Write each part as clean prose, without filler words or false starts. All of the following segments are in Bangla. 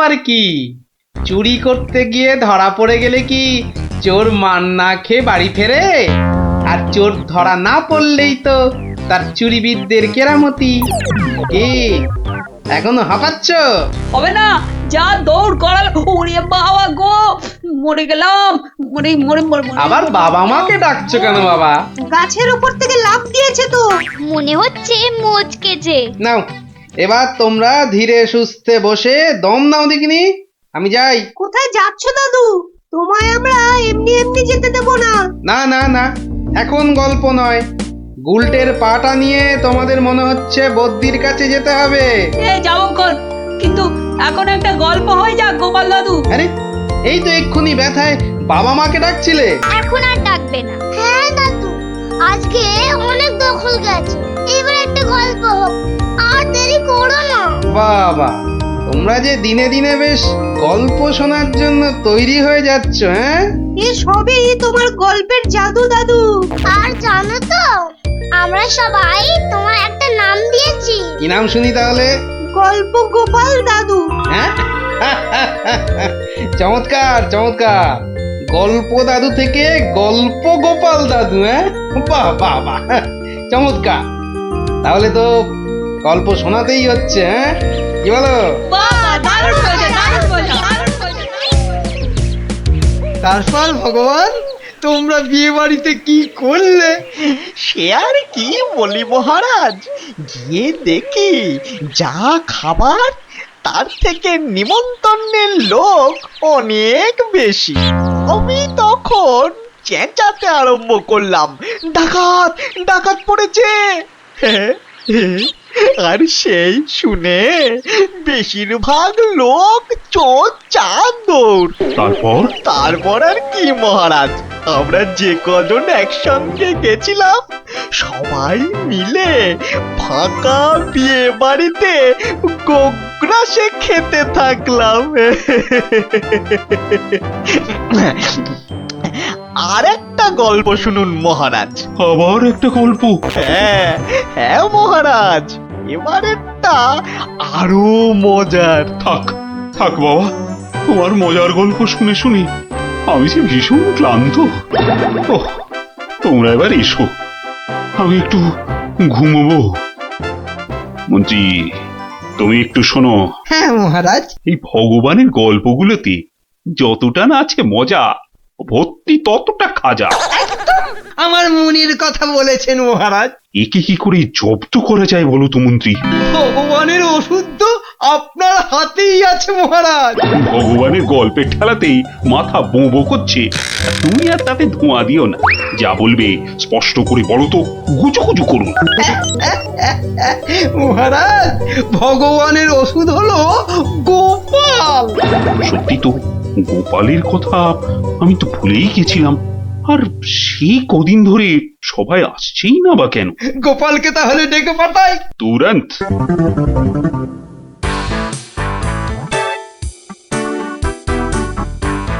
আবার কি? চুরি করতে গিয়ে ধরা পড়ে গেলে কি চোর মান না খেয়ে বাড়ি ফেরে? আর চোর ধরা না পড়লেই তো তার চুরিবিদদের কেরামতি। কি এখনো হাঁপাচ্ছ? হবে না, যা দৌড় করাল। ওরে বাবা গো, মরে গেলাম। মরে মরে মরে মরে। আবার বাবা মাকে ডাকছো কেন বাবা? গাছের উপর থেকে লাফ দিয়েছে তো। মনে হচ্ছে মোচকেছে। নাও এবার তোমরা ধীরে সুস্থে বসে দম নাও দেখিনি। আমি যাই। কোথায় যাচ্ছ দাদু? তোমায় আমরা এমনি এমনি যেতে দেব না। না না না, এখন গল্প নয়। গুলটের পাটা নিয়ে তোমাদের মনে হচ্ছে বদ্যির কাছে যেতে হবে। যাবো কোন, কিন্তু এখন একটা গল্প হয়ে যাক গোপাল দাদু। আরে এই তো এক্ষুনি ব্যথায় বাবা মাকে ডাকছিলে। এখন আর ডাকবে না। হ্যাঁ দাদু, আজকে অনেক দখল গেছে, এবার একটা গল্প হোক, আর দেরি করো না। বাবা, তোমরা যে দিনে দিনে বেশ গল্প শোনার জন্য তৈরি হয়ে যাচ্ছ। হ্যাঁ, এ সবই তোমার গল্পের জাদু দাদু। আর জানো তো, আমরা সবাই তোমার একটা নাম দিয়েছি। কি নাম শুনি তাহলে? গল্প গোপাল দাদু। হ্যাঁ চমৎকার চমৎকার। গল্প দাদু থেকে গল্প গোপাল দাদু। হ্যাঁ, বাহ বাহ বাহ, চমৎকার। তাহলে তো গল্প শোনাতেই হচ্ছে। হ্যাঁ, কি বলো? তারপর ভগবান, তোমরা বিয়ে বাড়িতে কি করলে? সে আর কি বলি মহারাজ, গিয়ে দেখি যা খাবার তার থেকে নিমন্ত্রণের লোক অনেক বেশি। আমি তখন চেঁচাতে আরম্ভ করলাম, ডাকাত ডাকাত পড়েছে। আর সেই শুনে বেশিরভাগ লোক চোর চাঁদর। তারপর আর কি মহারাজ, আমরা যে কজন একসঙ্গে গেছিলাম সবাই মিলে ফাঁকা বিয়ে বাড়িতে গোগ্রাসে খেতে থাকলাম। আর একটা গল্প শুনুন মহারাজ। আবার একটা গল্প? হ্যাঁ হ্যাঁ মহারাজ, এবারেরটা আরো মজার। থাক থাক বাবা, তোমার মজার গল্প শুনে শুনে আমি যে ভীষণ ক্লান্ত। ওহ, তোমরা এবার এসো, আমি একটু ঘুমোবো। মন্ত্রী, তুমি একটু শোনো। হ্যাঁ মহারাজ। এই ভগবানের গল্পগুলোতে যতটা না আছে মজা, ভর্তি ততটা খাজা। আমার মুনির কথা বলেছেন মহারাজ। একে কি করে জব্দ করা যায় বলো তো মন্ত্রী? ভগবানের ওষুধ তো আপনার হাতেই আছে মহারাজ। ভগবানের গল্পের ঠেলাতেই মাথা বো বো করছে, আর তুমি আর তাতে ধোঁয়া দিও না। যা বলবে স্পষ্ট করে বলো তো, গুজু গুজু করুন। মহারাজ, ভগবানের ওষুধ হলো গোপাল। সত্যি তো, গোপালের কথা আমি তো ভুলেই গেছিলাম। আর সেই কদিন ধরে সবাই আসছেই না বা কেন? গোপালকে তাহলে ডেকে পাঠাই। তুরন্ত।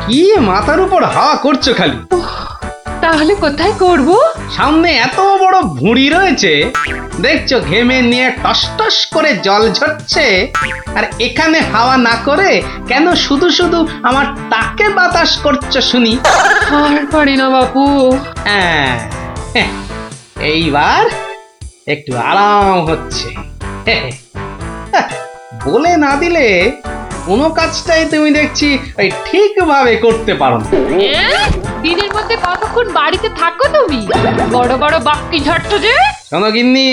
কি মাথার উপর হাওয়া করছো খালি? তাহলে কোথায় করব? সামনে এত বড় ভুঁড়ি রয়েছে, দেখছো ঘেমে নিয়ে টস টস করে জল ঝরছে, আর এখানে হাওয়া না করে কেন শুধু শুধু আমার টাকে বাতাস করছো শুনি? আর পারি না বাপু। হ্যাঁ, এইবার একটু আরাম হচ্ছে। বলে না দিলে কোনো কাজটাই তুমি দেখছি ওই ঠিকভাবে করতে পারো না। দিনের মধ্যে কতক্ষণ বাড়িতে থাকো তুমি? বড় বড় বাক্কি ঝাড়ছো যে। শোনো গিন্নি,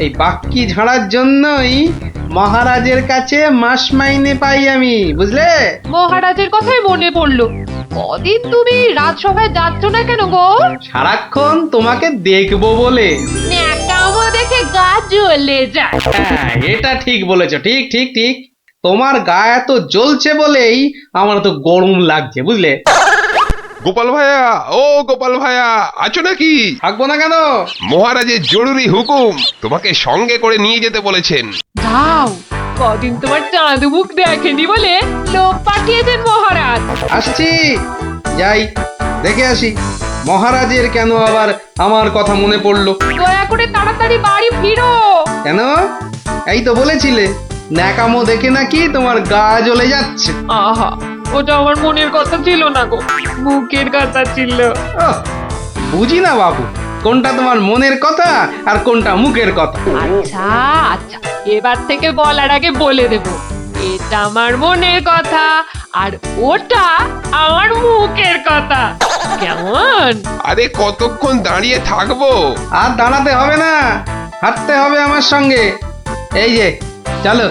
এই বাক্কি ঝাড়ার জন্যই মহারাজের কাছে মাস মাইনে পাই আমি, বুঝলে? মহারাজের কথাই মনে পড়লো, কদিন তুমি রাজসভায় যাচ্ছ না কেন গো? সারাক্ষণ তোমাকে দেখবো বলে। ন্যাকামো দেখে গা জ্বলে যায়। হ্যাঁ, এটা ঠিক বলেছো, ঠিক ঠিক ঠিক। তোমার গা এত জ্বলছে বলেই আমার তো গরম লাগছে, বুঝলে? গোপাল ভাইয়া, ও গোপাল ভাইয়া, আছো নাকি? থাকবো না কেন? মহারাজের জরুরি হুকুম, তোমাকে সঙ্গে করে নিয়ে যেতে বলেছেন। যাও, কদিন তোমার চাঁদু মুখ দেখেনি বলে লোক পাঠিয়েছেন মহারাজ। আসছি, যাই দেখে আসি মহারাজের কেন আবার আমার কথা মনে পড়লো। দয়া করে তাড়াতাড়ি বাড়ি ফিরো। কেন? এই তো বলেছিলে ন্যাকামো দেখে নাকি তোমার গা জ্বলে যাচ্ছে। আহা, ওটা আমার মনের কথা ছিল না গো, মুখের কথা ছিল। ওহ, বুঝি না বাবু, কোনটা তোমার মনের কথা আর কোনটা মুখের কথা। আচ্ছা আচ্ছা, এবার থেকে বলার আগে বলে দেব, এটা আমার মনের কথা আর ওটা আমার মুখের কথা। কেমন? আরে কতক্ষণ দাঁড়িয়ে থাকবো? আর দাঁড়াতে হবে না, হাঁটতে হবে আমার সঙ্গে। এই যে চলো।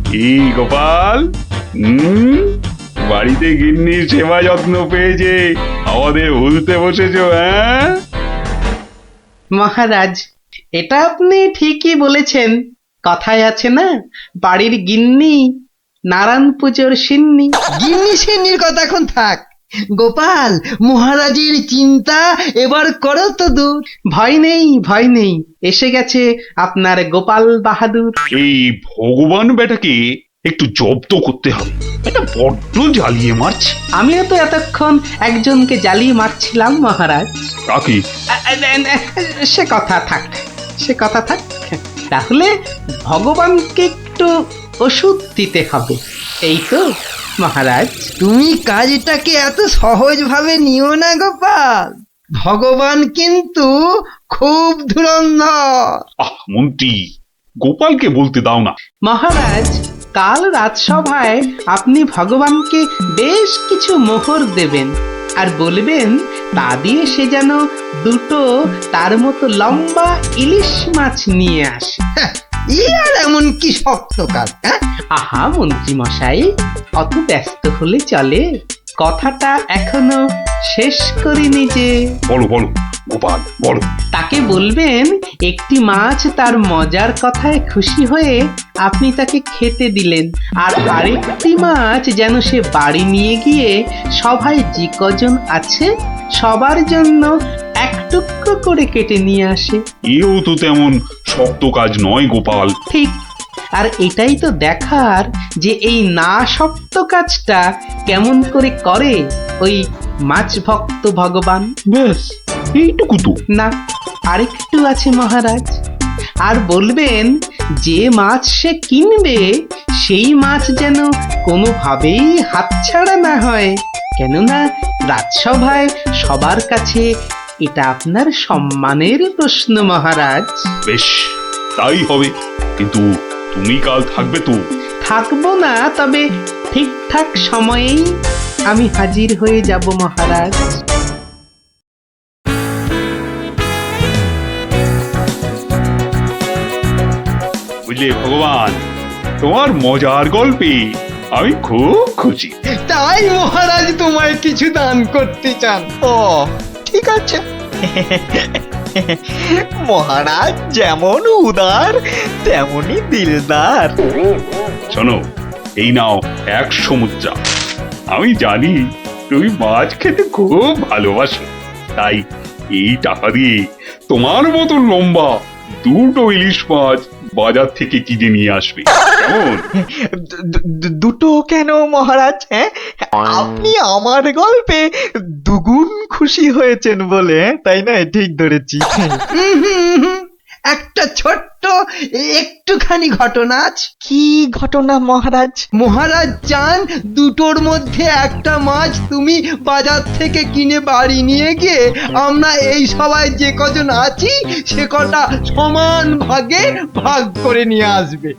কি গোপাল, বাড়িতে গিন্নির সেবা যত্ন পেয়েছে আমাদের ভুলতে বসেছো, হ্যাঁ? মহারাজ, এটা আপনি ঠিকই বলেছেন। কথায় আছে না, বাড়ির গিন্নি নারায়ণ পুজোর সিন্নি। গিন্নি সিন্নির কথা এখন থাক। গোপাল, মহারাজের চিন্তা এবার করো তো দূর। ভয় নেই, ভয় নেই, এসে গেছে আপনার গোপাল বাহাদুর। এই ভগবান বেটাকে একটু জব্দ করতে হবে, এটা বড্ড জ্বালিয়ে মারছে। আমিও তো এতক্ষণ একজনকে জ্বালিয়ে মারছিলাম মহারাজ। কাকে? সে কথা থাক, সে কথা থাক। তাহলে ভগবানকে একটু ওষুধ দিতে হবে, এই তো মহারাজ। তুমি কাজটাকে এত সহজভাবে নিও না গোপাল, ভগবান কিন্তু খুব ধুরন্ধর। মন্ত্রী, গোপালকে বলতে দাও না। মহারাজ, কাল রাজসভায় আপনি ভগবানকে বেশ কিছু মোহর দেবেন আর বলবেন তা দিয়ে সে যেন দুটো তার মতো লম্বা ইলিশ মাছ নিয়ে আসে। ই আর এমন কি শক্ত কাজ, হ্যাঁ? আহা মন্ত্রী মশাই, অত ব্যস্ত হলে চলে? কথাটা এখনো শেষ করিনি যে। বলো বলো গোপাল, বলো। তাকে বলবেন একটি মাছ তার মজার কথায় খুশি হয়ে আপনি তাকে খেতে দিলেন, আর আরেকটি মাছ যেন সে বাড়ি নিয়ে গিয়ে সবাই যে কজন আছে সবার জন্য এক টুকরো করে কেটে নিয়ে আসে। এও তো তেমন শক্ত কাজ নয় গোপাল। ঠিক, আর এটাই তো দেখার যে এই না শক্ত কাজটা কেমন করে করে ওই মাছ ভক্ত ভগবান। ব্যাস এইটুকু তো। না, আরেকটু আছে মহারাজ। আর বলবেন যে মাছ সে কিনবে সেই মাছ যেন কোনোভাবেই হাতছাড়া না হয়, কেননা রাজসভায় সবার কাছে এটা আপনার সম্মানের প্রশ্ন মহারাজ। বেশ, তাই হবে, কিন্তু তুমি কাল থাকবে তো? থাকবো না, তবে ঠিকঠাক সময়েই আমি হাজির হয়ে যাব মহারাজ। বুঝলে ভগবান, তোমার মজার গল্পে আমি খুব খুশি। তাই মহারাজ তোমায় কিছু দান করতে চান। ও ঠিক আছে। মহারাজ যেমন উদার তেমনি দিলদার। শোনো, এই নাও 100 মুদ্রা। আমি জানি তুমি মাছ খেতে খুব ভালোবাসো, তাই এই টাকা দিয়ে তোমার মতো লম্বা দুটো ইলিশ মাছ বাজার থেকে কিনে নিয়ে আসবে, কেমন? দুটো কেন মহারাজ? হ্যাঁ, আপনি আমার গল্পে দুগুণ খুশি হয়েছেন বলে, তাই না? ঠিক ধরেছি। একটা ছোট্ট একটুখানি ঘটনা আছে। কি ঘটনা মহারাজ? মহারাজ চান দুটোর মধ্যে একটা মাছ তুমি বাজার থেকে কিনে বাড়ি নিয়ে গিয়ে আমরা এই সবাই যে কজন আছি সে কটা সমান ভাগে ভাগ করে নিয়ে আসবে।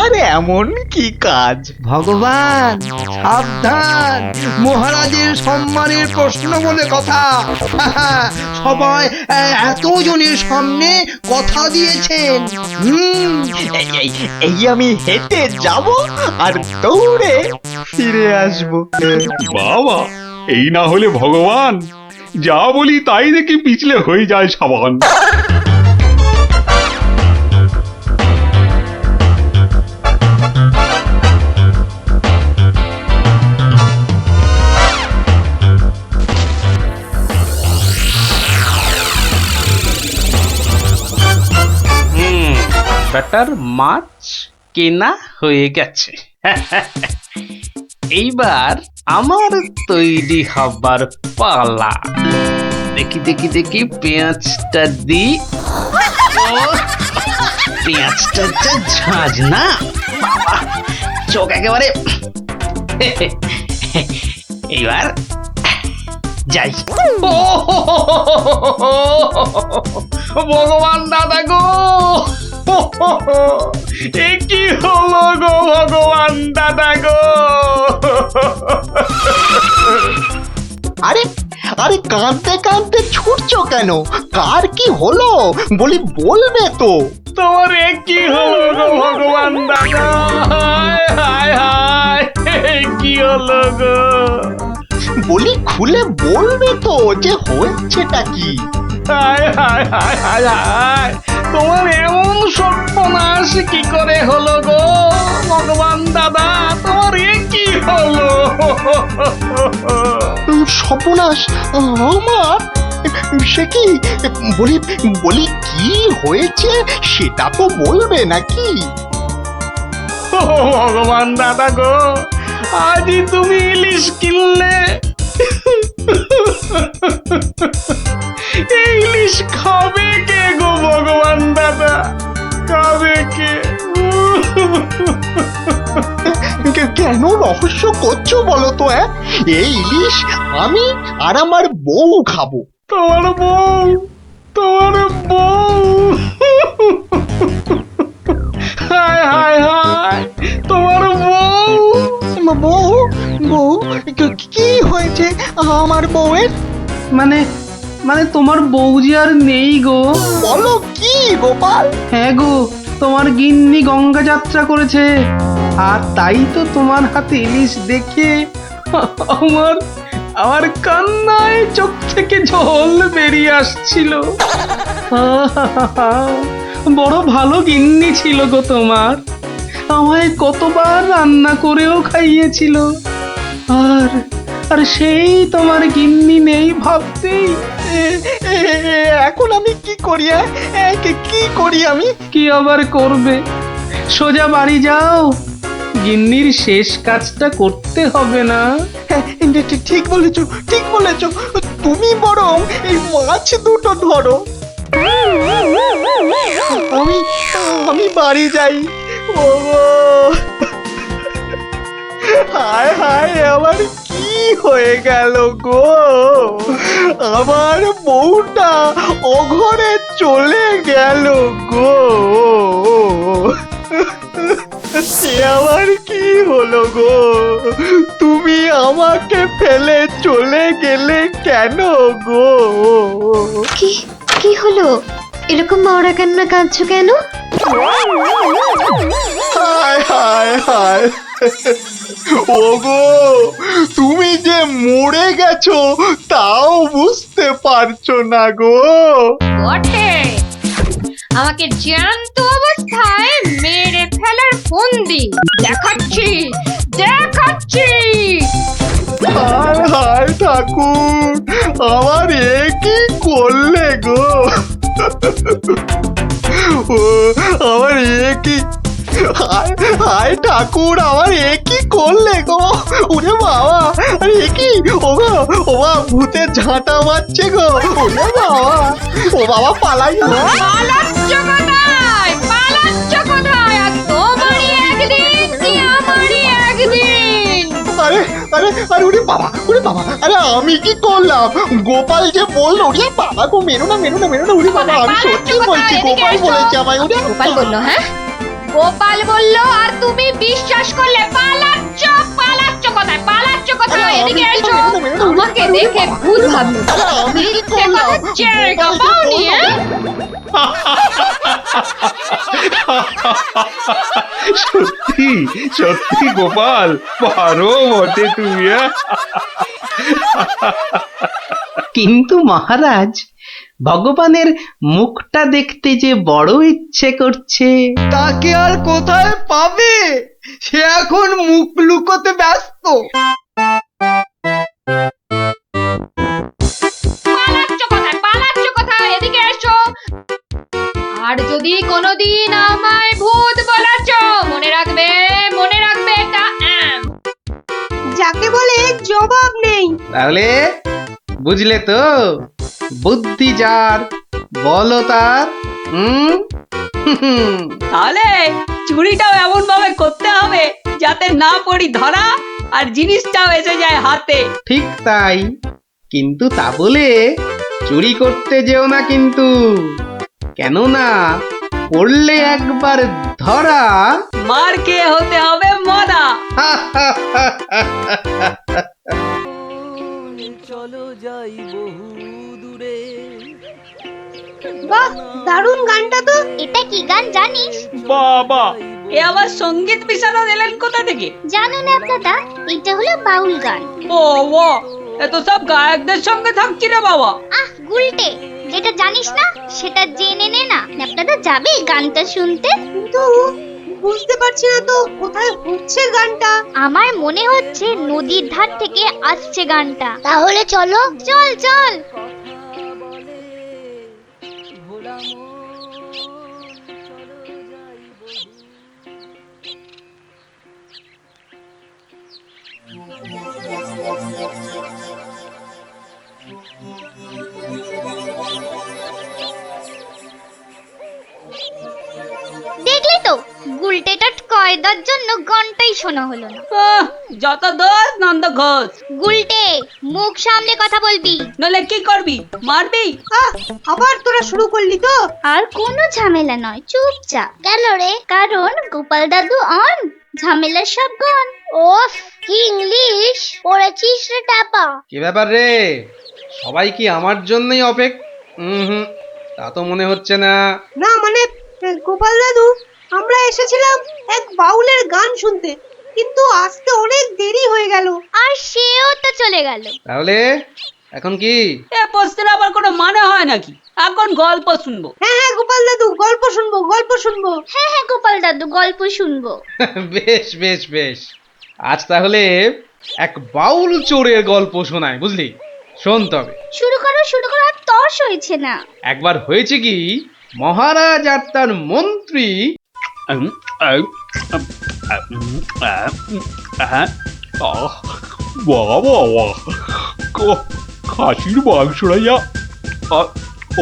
আর এমন কি কাজ? ভগবান সাবধান, মহারাজের সম্মানের প্রশ্ন বলে কথা। সবাই এতজনের সামনে কথা দিয়েছেন। এই আমি হেঁটে যাব আর দৌড়ে ফিরে আসবো। বাবা, এই না হলে ভগবান, যা বলি তাই দেখি পিছলে হয়ে যায় সাবান। বেটার মাছ কেনা হয়ে গেছে। এইবার আমার তৈরি হবার পালা। দেখি দেখি দেখি পেঁয়াজটা দি। ও, পেঁয়াজটা যা ঝাঁজ না বাবা, চোখ একেবারে। এইবার যাই। ও ভগবান দাদা গো, এ কি হলো গো ভগবান দাদা গো। আরে আরে কাঁদতে কাঁদতে ছুটছো কেন? কার কি হলো বলি, বলবে তো? তোমার এ কি হলো গো ভগবান দাদা, হায় হায় হায়, এ কি হলো গো। বলি খুলে বলবে তো যে হয়েছেটা কি? হায় হায় হায় হায় হায়, তোমার এমন সর্বনাশ কি করে হলো গো ভগবান দাদা, তোমার এ কি হলো। সর্বনাশ আমার? সে কি? বলি বলি কি হয়েছে সেটা তো বলবে নাকি? ও ভগবান দাদা গো, আজই তুমি ইলিশ কিনলে। এই ইলিশ খাবে কে গো ভগবান দাদা, খাবে কে? কেন রহস্য করছো বলো তো? এই ইলিশ আমি আর আমার বউ খাবো। তোমার বউ, তোমার বউ, হায় হায় হায়, তোমার বউ। বউ বউ কি হয়েছে আমার বউয়ের? মানে মানে তোমার বউ যে আর নেই গো। বলো কি গোপাল? হ্যাঁ গো, তোমার গিন্নি গঙ্গা যাত্রা করেছে, আর তাই তো তোমার হাতে ইলিশ দেখে আমার আমার কান্নায় চোখ থেকে জল বেরিয়ে আসছিল। বড় ভালো গিন্নি ছিল গো তোমার, আমায় কতবার রান্না করেও খাইয়েছিল। আর আর সেই তোমার গিন্নি নেই ভাবতেই এখন আমি কি করি? কি করি আমি? কি আবার করবে, সোজা বাড়ি যাও, গিন্নির শেষ কাজটা করতে হবে না। ঠিক বলেছো, ঠিক বলেছো। তুমি বরং এই মাছ দুটো ধরো, আমি আমি বাড়ি যাই। ওগো হায় হায়, আমার কি হয়ে গেল গো? আমার বউটা অঘরে চলে গেল গো। সে আবার কি হলো গো? তুমি আমাকে ফেলে চলে গেলে কেন গো? কি কি হলো? এরকম মরা কান্না কাঁদছো কেন? হায় হায় হায়, ওগো তুমি যে মরে গেছো তাও বুঝতে পারছো না গো। বটে, আমাকে জ্যান্ত অবস্থায় মেরে ফেলার ফন্দি দেখাচ্ছি দেখাচ্ছি। হায় হায় ঠাকুর, আমার এ কি করলে গো? ও আমার এ কি, হায় হায় ঠাকুর, আমার এ কি করলে গো? ওরে বাবা, আরে এ কি? ও গো, ও বাবা, ভূতে ঝাঁটা মারছে গো। ওরে বাবা, ও বাবা পালাই। পালাচ্ছ কোথায়? পালাচ্ছ কোথায়? আর তোমারই একদিন কি আমারই একদিন। আরে আরে আরে, ওরে বাবা, ওরে বাবা, আরে আমি কি করলাম? গোপাল যে বললো, ওরে বাবা গো, মেরো না মেরো না মেরো না, ওরে বাবা, আমি সত্যি বলছি, গোপাল বলেছে আমায়। ওরে গোপাল বললো? হ্যাঁ, গোপাল বললো আর তুমি বিশ্বাস করলে? পালাচ্ছ পালাচ্ছ কোথায়? পালাচ্ছ কোথায়? এদিকে এসো, আমাকে দেখে ভূত ভাবলো। আমি কি মিথ্যে করলাম? কথা জায়গা পাওনি? সত্যি সত্যি গোপাল, পারো বটে তুমি। কিন্তু মহারাজ, ভগবানের মুখটা দেখতে যে বড় ইচ্ছে করছে। তাকে আর কোথায় পাবে? সে এখন মুখ লুকোতে ব্যস্ত। পালাচ্ছ কোথায়? পালাচ্ছ কোথায়? এদিকে এসো। আর যদি কোনোদিন আমায় ভূত বলেছ, মনে রাখবে এটা যাকে বলে জবাব নেই। তাহলে বুঝলে তো, বুদ্ধি যার বলো তার। তাহলে চুরিটাও এমন ভাবে করতে হবে যাতে না পড়ি ধরা আর জিনিসটাও এসে যায় হাতে। ঠিক তাই, কিন্তু তা বলে চুরি করতে যেও না কিন্তু, কেননা পড়লে একবার ধরা। মার খেয়ে হতে হবে মরা। বাহ, দারুণ গানটা তো। এটা কি গান জানিস? বাবা, এ আবার সঙ্গীত বিশারদ এলেন কোথা থেকে? জানো না দাদা, এটা হলো বাউল গান। ও ও, এত সব গায়কদের সঙ্গে থাকছি রে বাবা। আহ গুলটে, যেটা জানিস না সেটা জেনে নে না। আপনারা যাবে গানটা শুনতে? কিন্তু বুঝতে পারছি না তো কোথায় হচ্ছে গানটা। আমার মনে হচ্ছে নদীর ধার থেকে আসছে গানটা। তাহলে চলো। চল চল। দেখলি তো, গুলটেটা কয়দার জন্য গানটাই শোনা হলো না। যত দোষ নন্দ ঘোষ। গুলটে, মুখ সামলে কথা বলবি, নলে কি করবি? মারবি? আবার তোরা শুরু করলি তো। আর কোনো ঝামেলা নয়, চুপচাপ। কেন রে? কারণ গোপাল দাদু অন, ঝামেলার সব গন। ওফ, কি ইংলিশ পড়েছিস রে টাপা। কি ব্যাপার রে, সবাই কি আমার জন্যই তা তো মনে হচ্ছে না। না মানে গোপাল দাদু, আমরা এসেছিলাম এক বাউলের গান শুনতে, কিন্তু আসতে অনেক দেরি হয়ে গেল। আর সেও তো চলে গেল। তাহলে এখন কি? এ প্রশ্নের আবার কোনো মানে হয় নাকি? এখন গল্প শুনবো। হ্যাঁ হ্যাঁ গোপাল দাদু, গল্প শুনবো গল্প শুনবো। হ্যাঁ হ্যাঁ গোপাল দাদু, গল্প শুনবো। বেশ বেশ বেশ, আজ তাহলে এক বাউল চোরের গল্প শোনায়, বুঝলি? শোন তবে। শুরু করো শুরু করো, আর তর্স হয়েছে না। একবার হয়েছে কি, মহারাজ আর তার মন্ত্রী খাসির মাংসটা যা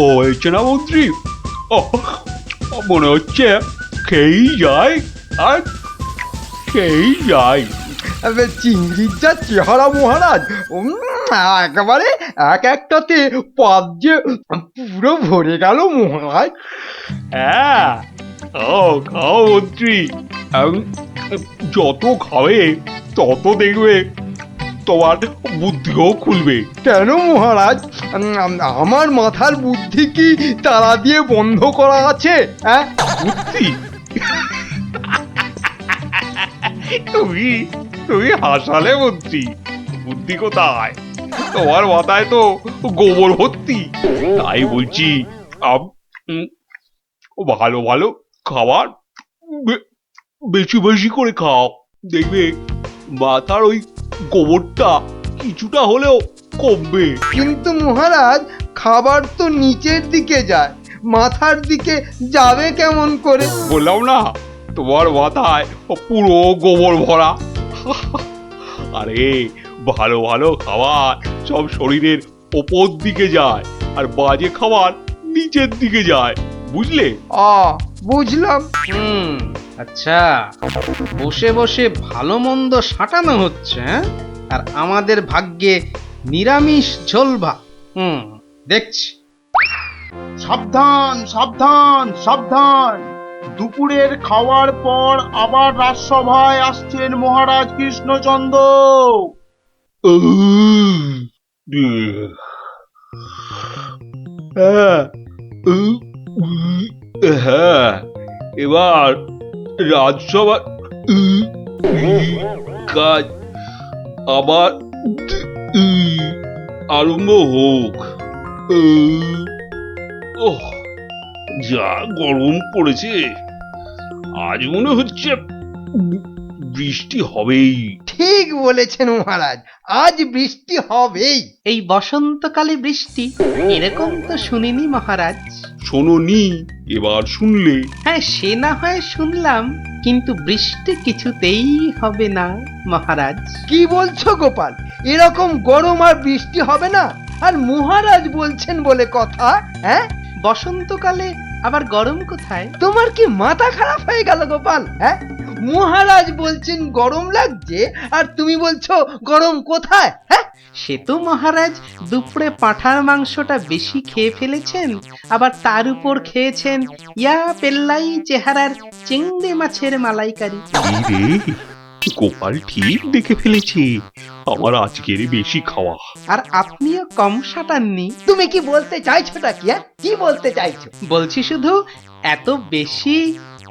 ও হয়েছে না মন্ত্রী, মনে হচ্ছে খেয়েই যায় আর খেয়েই যায়। চিংড়ির যা চেহারা মহারাজ, একেবারে এক একটাতে পাত যে পুরো ভরে গেল মহারাজ। হ্যাঁ, খাও খাও মন্ত্রী, যত খাবে তত দেখবে তোমার বুদ্ধিও খুলবে। কেন মহারাজ, আমার মাথার বুদ্ধি কি তালা দিয়ে বন্ধ করা আছে? হ্যাঁ, বুদ্ধি? তুমি তুমি হাসালে মন্ত্রী, বুদ্ধি কোথায়? তোমার মাথায় তো গোবর ভর্তি। তাই বলছি, ভালো ভালো খাবার বেশি বেশি করে খাও, দেখবে মাথার ওই গোবরটা কিছুটা হলেও কমবে। কিন্তু মহারাজ, খাবার তো নিচের দিকে যায়, মাথার দিকে যাবে কেমন করে? বললাম না, তোমার মাথায় পুরো গোবর ভরা। আরে ভালো ভালো খাবার সব শরীরের ওপর দিকে যায়, আর বাজে খাবার নিচের দিকে যায়, বুঝলে? বুঝলাম। আচ্ছা, বসে বসে ভালো মন্দ সাঁটানো হচ্ছে, হ্যাঁ? আর আমাদের ভাগ্যে নিরামিষ ঝোল ভাত। দেখছি। সাবধান সাবধান সাবধান, দুপুরের খাওয়ার পর আবার রাজসভায় আসছেন মহারাজ কৃষ্ণচন্দ্র। হ্যাঁ, এবার রাজসভা কাজ আবার আরম্ভ হোক। ওহ, যা গরম পড়েছে, আজ মনে হচ্ছে বৃষ্টি হবেই। ঠিক বলেছেন মহারাজ, আজ বৃষ্টি হবেই। এই বসন্তকালে বৃষ্টি, এরকম তো শুনিনি মহারাজ। শোনোনি, এবার শুনলে? হ্যাঁ, সে না হয় শুনলাম, কিন্তু বৃষ্টি কিছুতেই হবে না মহারাজ। কি বলছো গোপাল? এরকম গরম আর বৃষ্টি হবে না। আর মহারাজ বলছেন বলে কথা। হ্যাঁ, বসন্তকালে আবার গরম কোথায়? তোমার কি মাথা খারাপ হয়ে গেল গোপাল? হ্যাঁ, মহারাজ বলছেন গরম লাগছে আর তুমি বলছো গরম কোথায়? হ্যাঁ, সে তো মহারাজ দুপুরে পাঁঠার মাংসটা বেশি খেয়ে ফেলেছেন, আবার তার উপর খেয়েছেন ইয়া পেল্লাই চেহারার চিংড়ি মাছের মালাইকারি। এই রে, গোপাল ঠিক দেখে ফেলেছে আমার আজকের বেশি খাওয়া। আর আপনিও কম সাটাননি। তুমি কি বলতে চাইছোটা কি? হ্যাঁ, কি বলতে চাইছো? বলছি শুধু এত বেশি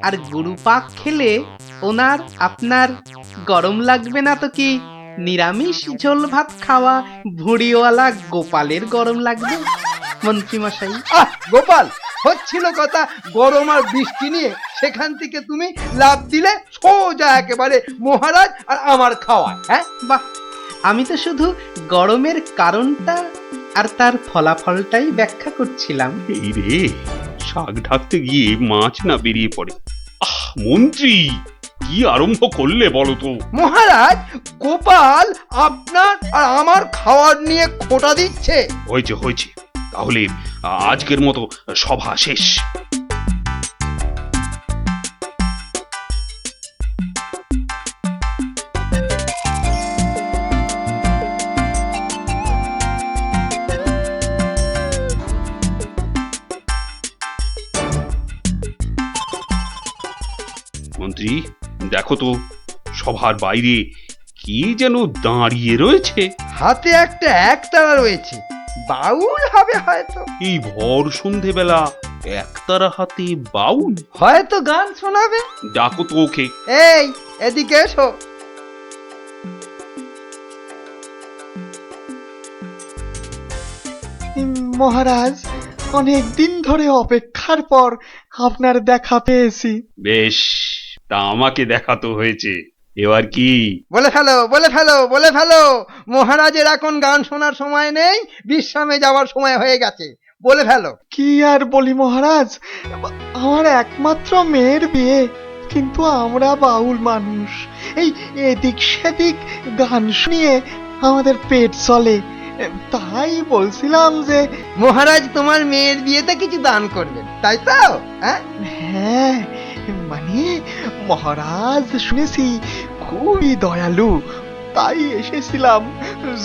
আর গুরুপাক খেলে ওনার আপনার গরম লাগবে না তো কি নিরামিষ ঝোল ভাত খাওয়া ভুঁড়িওয়ালা গোপালের গরম লাগবে মন্ত্রী মশাই? গোপাল, হচ্ছিল কথা গরম আর বৃষ্টি নিয়ে, সেখান থেকে তুমি লাভ দিলে সোজা একেবারে মহারাজ আর আমার খাওয়া। হ্যাঁ, বাহ, আমি তো শুধু গরমের কারণটা আর তার ফলাফলটাই ব্যাখ্যা করছিলাম। এই রে, শাক ঢাকতে গিয়ে মাছ না বেরিয়ে পড়ে। মন্ত্রী, কি আরম্ভ করলে বলো তো? মহারাজ, গোপাল আপনার আর আমার খাওয়ার নিয়ে খোঁটা দিচ্ছে। হয়েছে হয়েছে, তাহলে আজকের মতো সভা শেষ। মন্ত্রী, দেখো তো সভার বাইরে কি যেন দাঁড়িয়ে রয়েছে। হাতে একটা একতারা রয়েছে, বাউল হবে হয়তো। এই ভর সন্ধেবেলা একতারা হাতে বাউল? হয়তো গান শোনাবে। ডাকো তো ওকে। এই, এদিকে এসো। মহারাজ, অনেক দিন ধরে অপেক্ষার পর আপনার দেখা পেয়েছি। বেশ, তা আমাকে দেখাতো হয়েছে, এবার কি? বলে ফেলো, বলে ফেলো, বলে ফেলো। মহারাজের এখন গান শোনার সময় নেই, বিশ্রামে যাওয়ার সময় হয়ে গেছে। বলে ফেলো। কি আর বলি মহারাজ, আমার একমাত্র মেয়ের বিয়ে, কিন্তু আমরা বাউল মানুষ, এই এদিক সেদিক গান শুনিয়ে আমাদের পেট চলে। তাই বলছিলাম যে মহারাজ তোমার মেয়ের বিয়েতে কিছু দান করবেন, তাই তো? হ্যাঁ, মানে মহারাজ শুনেছি খুবই দয়ালু, তাই এসেছিলাম।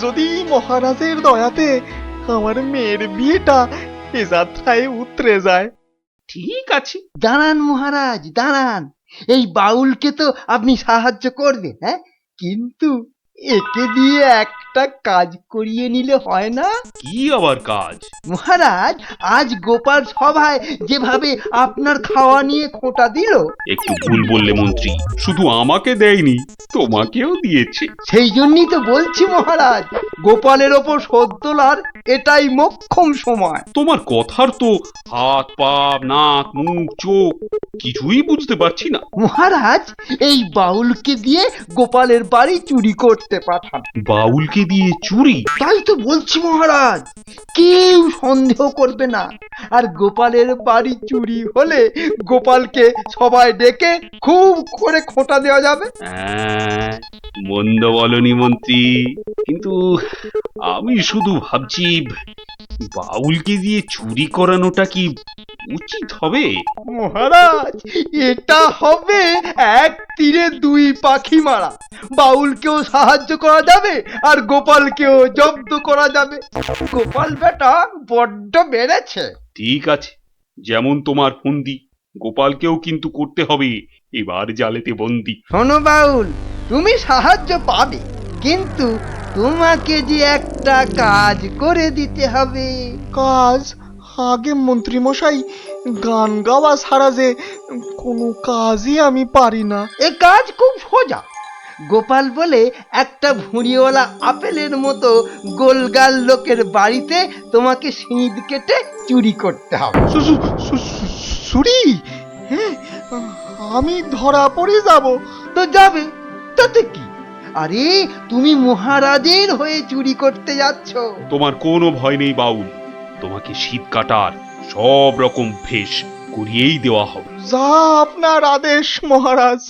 যদি মহারাজের দয়াতে আমার মেয়ের বিয়েটা এ যাত্রায় উতরে যায়। ঠিক আছে, দাঁড়ান মহারাজ, দাঁড়ান। এই বাউলকে তো আপনি সাহায্য করবেন, হ্যাঁ, কিন্তু একে দিয়ে একটা কাজ করিয়ে নিলে হয় না? কি আবার কাজ? মহারাজ, আজ গোপাল সভায় যেভাবে আপনার খাওয়া নিয়ে খোঁটা দিল। একটু ভুল বললে মন্ত্রী, শুধু আমাকে দেয়নি, তোমাকেও দিয়েছে। সেই জন্যই তো বলছি মহারাজ, গোপালের ওপর শোধ তোলার এটাই মোক্ষম সময়। তোমার কথার তো হাত পা নাক মুখ চোখ কিছুই বুঝতে পারছি না। মহারাজ, এই বাউলকে দিয়ে গোপালের বাড়ি চুরি করতে পাঠান। বাউলকে দিয়ে চুরি? তাই তো বলছি মহারাজ, কেউ সন্দেহ করবে না। আর গোপালের বাড়ি চুরি হলে গোপালকে সবাই ডেকে খুব করে খোঁটা দেওয়া যাবে। মন্দ বলনি মন্ত্রী, কিন্তু আমি শুধু ভাবছি বাউলকে দিয়ে চুরি করানোটা কি উচিত হবে? মহারাজ, এটা হবে এক তীরে দুই পাখি মারা। বাউলকেও সাহায্য করা যাবে আর গোপালকেও জব্দ করা যাবে। গোপাল বেটা বড্ড বেড়েছে। ঠিক আছে, যেমন তোমার ফন্দি, গোপালকেও কিন্তু করতে হবে এবার জালেতে বন্দি। শোনো বাউল, তুমি সাহায্য পাবে, কিন্তু তোমাকে যে একটা কাজ করে দিতে হবে। কাজ? আগে মন্ত্রী মশাই, গান গাওয়া ছাড়া যে কোনো কাজই আমি পারি না। এ কাজ খুব সোজা। গোপাল বলে একটা ভুঁড়িওয়ালা আপেলের মতো গোলগাল লোকের বাড়িতে তোমাকে সিঁধ কেটে চুরি করতে হবে। চুরি? হ্যাঁ, আমি ধরা পড়ে যাব তো? যাবে, তাতে কি? আরে, তুমি মহারাজের হয়ে চুরি করতে যাচ্ছ। তোমার কোনো ভয় নেই বাউল, তোমাকে শীত কাটার সব রকম ভেষ করিয়েই দেওয়া হবে। যা আপনার আদেশ মহারাজ।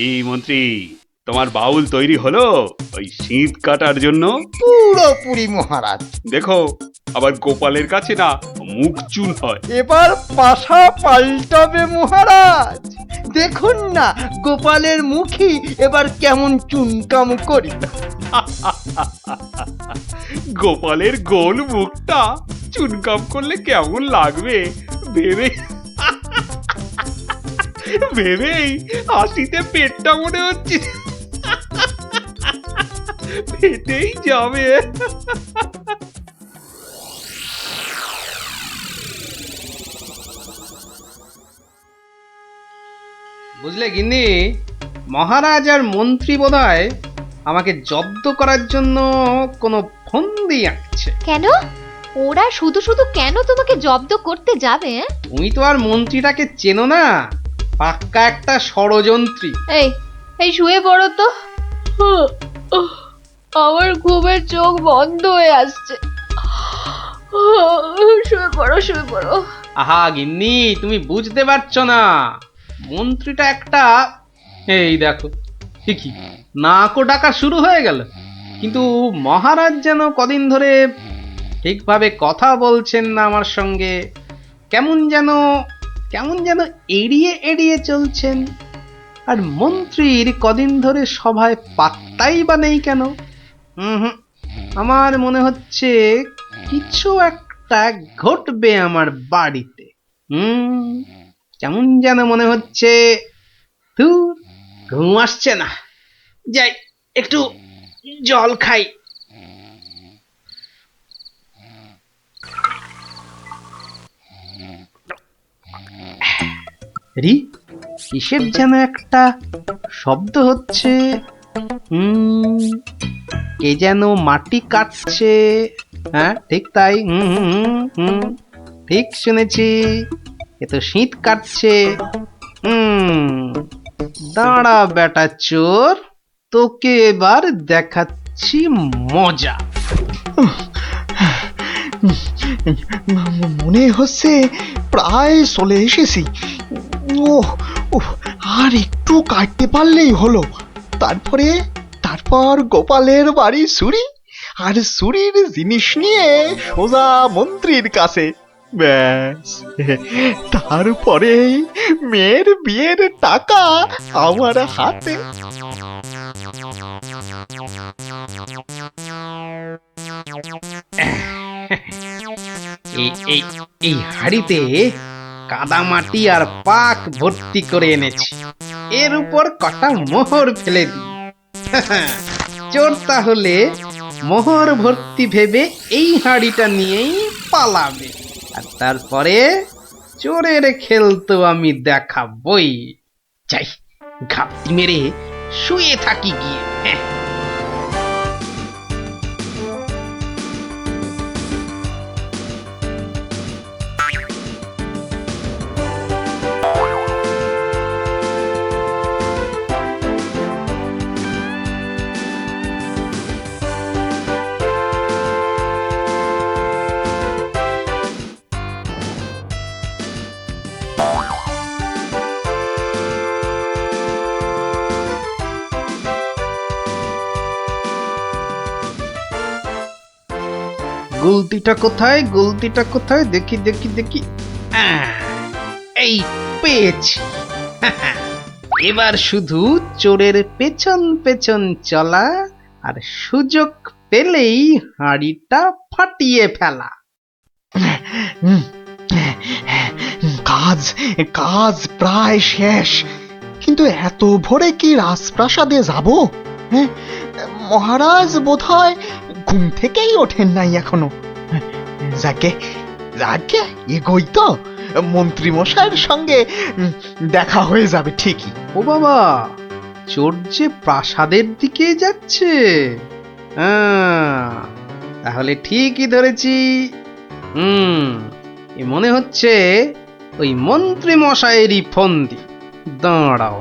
এই মন্ত্রী, তোমার বাউল তৈরি হলো ওই শীত কাটার জন্য? পুরোপুরি মহারাজ। দেখো, আবার গোপালের কাছে না মুখ চুন হয়। এবার পাশা পাল্টাবে মহারাজ। দেখুন না গোপালের মুখী এবার কেমন চুনকাম করি। গোপালের গোল মুখটা চুনকাম করলে কেমন লাগবে ভেবে ভেবেই হাসিতে পেটটা মনে হচ্ছে পেটেই যাবে। বুঝলে গিন্নি, মহারাজ আর মন্ত্রী বোধহয় আমাকে জব্দ করার জন্য কোনো ফন্দি আঁকছে। কেন? ওরা শুধু শুধু কেন তোমাকে জব্দ করতে যাবে? তুমি তো আর মন্ত্রীটাকে চেনো না, পাক্কা একটা ষড়যন্ত্রী। এই এই শুয়ে পড়ো তো। আমার ঘুমের চোখ বন্ধ হয়ে আসছে। শুয়ে পড়ো, শুয়ে পড়ো। আহা গিন্নি, তুমি বুঝতে পারছো না, মন্ত্রীটা একটা, এই দেখো ঠিকই নাকও ডাকা শুরু হয়ে গেল। কিন্তু মহারাজ যেন কদিন ধরে ঠিকভাবে কথা বলছেন না আমার সঙ্গে, কেমন যেন এড়িয়ে এড়িয়ে চলছেন। আর মন্ত্রীর কদিন ধরে সভায় পাত্তাই বা নেই কেন? আমার মনে হচ্ছে কিছু একটা ঘটবে আমার বাড়িতে। কেমন যেন মনে হচ্ছে। ঘুম আসছে না, যাই একটু জল খাই। কিসের যেন একটা শব্দ হচ্ছে। কে যেন মাটি কাটছে। হ্যাঁ ঠিক তাই, ঠিক শুনেছি, এ তো শীত কাটছে। দাঁড়া বেটা চোর, তোকে এবার দেখাচ্ছি মজা। মনে হচ্ছে প্রায় চলে এসেছি। আর একটু কাটতে পারলেই হলো। তারপর গোপালের বাড়ি চুরি, আর চুরির জিনিস নিয়ে সোজা মন্ত্রীর কাছে। ব্যাস, তারপরে মেয়ের বিয়ের টাকা আমার হাতে। এই হাড়িতে কাদা মাটি আর পাক ভর্তি করে এনেছি, এর উপর কটা মোহর ফেলে দিই। চোর তাহলে মোহর ভর্তি ভেবে এই হাড়িটা নিয়েই পালাবে, আর তারপরে চোরের খেল তো আমি দেখাবই। যাই ঘাপটি মেরে শুয়ে থাকি গিয়ে। গুলতিটা কোথায়, গুলতিটা কোথায়, দেখি দেখি দেখি। এই পেয়েছি। এবার শুধু চোরের পেছন পেছন চলা, আর সুযোগ পেলেই হাঁড়িটা ফাটিয়ে ফেলা। কাজ প্রায় শেষ। কিন্তু এত ভোরে কি রাজপ্রাসাদে যাব? হ্যাঁ, মহারাজ বোধহয় ঘুম থেকেই ওঠেন নাই এখনো। যাকে এগোই তো, মন্ত্রী মশাইয়ের সঙ্গে দেখা হয়ে যাবে ঠিকই। ও বাবা, চোর যে প্রাসাদের দিকে যাচ্ছে। তাহলে ঠিকই ধরেছি। এ মনে হচ্ছে ওই মন্ত্রী মশাইয়েরই ফন্দি। দাঁড়াও,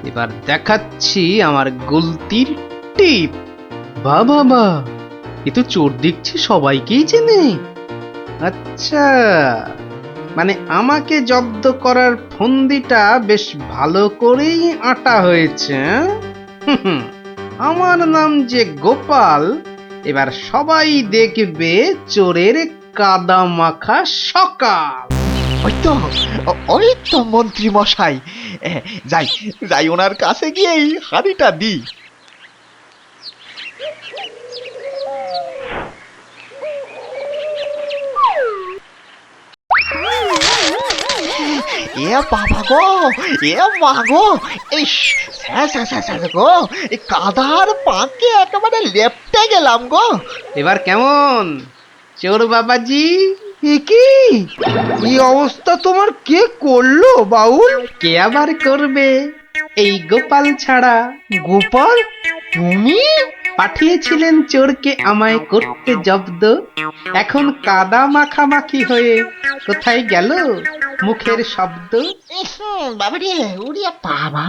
এবার দেখাচ্ছি আমার গুলতির টিপ। বাবা, এ তো চোর দেখছি সবাইকেই চেনে। আচ্ছা, মানে আমাকে জব্দ করার ফন্দিটা বেশ ভালো করেই আঁটা হয়েছে। হুম, আমার নাম যে গোপাল, এবার সবাই দেখবে চোরের কাদা মাখা সকাল। ওই তো মন্ত্রী মশাই, যাই যাই ওনার কাছে গিয়ে এই হাঁড়িটা দিই। এ বাবা গো, এ মা গো, এই গো, এই কাদার পাকে একেবারে লেপটে গেলাম গো। এবার কেমন চোর বাবাজি? কি এই অবস্থা তোমার কে করলো বাউল? কে আবার করবে এই গোপাল ছাড়া? গোপাল, তুমি? পাঠিয়েছিলেন চোরকে আমায় করতে জব্দ, এখন কাদা মাখামাখি হয়ে কোথায় গেল মুখের শব্দ? বাবারে, উড়িয়া বাবা,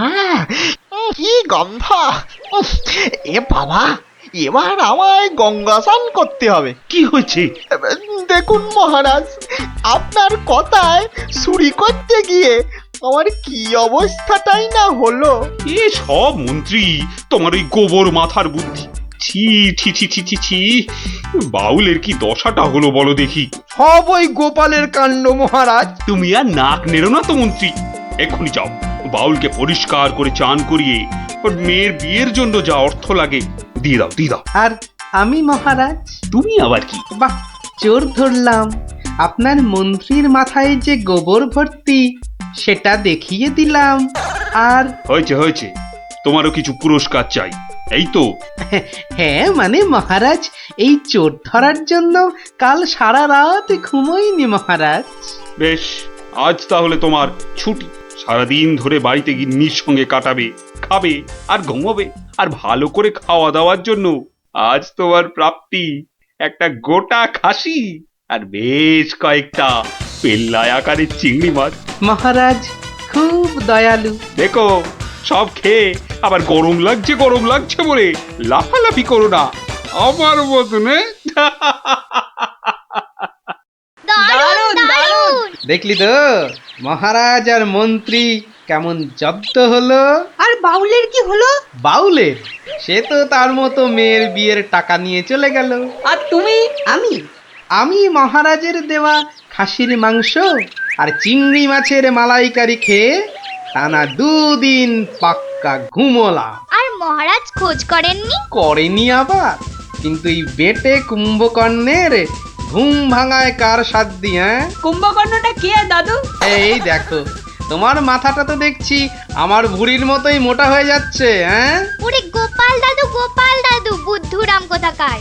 কি গন্ধ! এ বাবা, এবার আমায় গঙ্গা স্নান করতে হবে। কি হয়েছে? দেখুন মহারাজ, আপনার কথায় চুরি করতে গিয়ে আমার কি অবস্থাটাই না হলো। এ সব মন্ত্রী তোমার ওই গোবর মাথার বুদ্ধি। ছি ছি ছি ছি ছি ছি, বাউলের কি দশাটা হলো বলো দেখি। সব ওই গোপালের কাণ্ড মহারাজ। তুমি আর নাক নেড়ো না তো মন্ত্রী, এক্ষুনি যাও বাউলকে পরিষ্কার করে চান করিয়ে ওর মেয়ের বিয়ের জন্য যা অর্থ লাগে দিয়ে দাও, দিয়ে দাও। আর আমি মহারাজ? তুমি আবার কি? বাহ, চোর ধরলাম, আপনার মন্ত্রীর মাথায় যে গোবর ভর্তি সেটা দেখিয়ে দিলাম। আর হয়েছে হয়েছে, তোমারও কিছু পুরস্কার চাই, এই তো। হ্যাঁ মানে মহারাজ, এই চোর ধরার জন্য কাল সারা রাত ঘুমোইনি মহারাজ। বেশ, আজ তাহলে তোমার ছুটি, সারাদিন ধরে বাড়িতে গিন্নির সঙ্গে কাটাবে, খাবে আর ঘুমোবে। আর ভালো করে খাওয়া দাওয়ার জন্য আজ তোমার প্রাপ্তি একটা গোটা খাসি আর বেশ কয়েকটা পেল্লাই আকারের চিংড়ি মাছ। মহারাজ খুব দয়ালু। দেখো, সব খেয়ে আবার গরম লাগছে বলে লাফালাফি করো না আমার মতনে। দারুণ দারুণ। দেখলি তো মহারাজ আর মন্ত্রী কেমন জব্দ হলো। আর বাউলের কি হলো? বাউলের সে তো তার মতো মেয়ের বিয়ের টাকা নিয়ে চলে গেল। আর তুমি? আমি মহারাজের দেওয়া খাসির মাংস আর চিংড়ি মাছের মালাইকারি খেয়ে টানা 2 দিন পাক্কা ঘুমোলাম। আর মহারাজ খোঁজ করেননি? করেনি আবার, কিন্তু এই বেটে কুম্ভকর্ণের ঘুম ভাঙায় কার সাধ্যি? হ্যাঁ, কুম্ভকর্ণটা কে দাদু? এই দেখো, তোমার মাথাটা তো দেখছি আমার ভুঁড়ির মতোই মোটা হয়ে যাচ্ছে। হ্যাঁ, ওরে গোপাল দাদু বুদ্ধুরাম কোথাকার।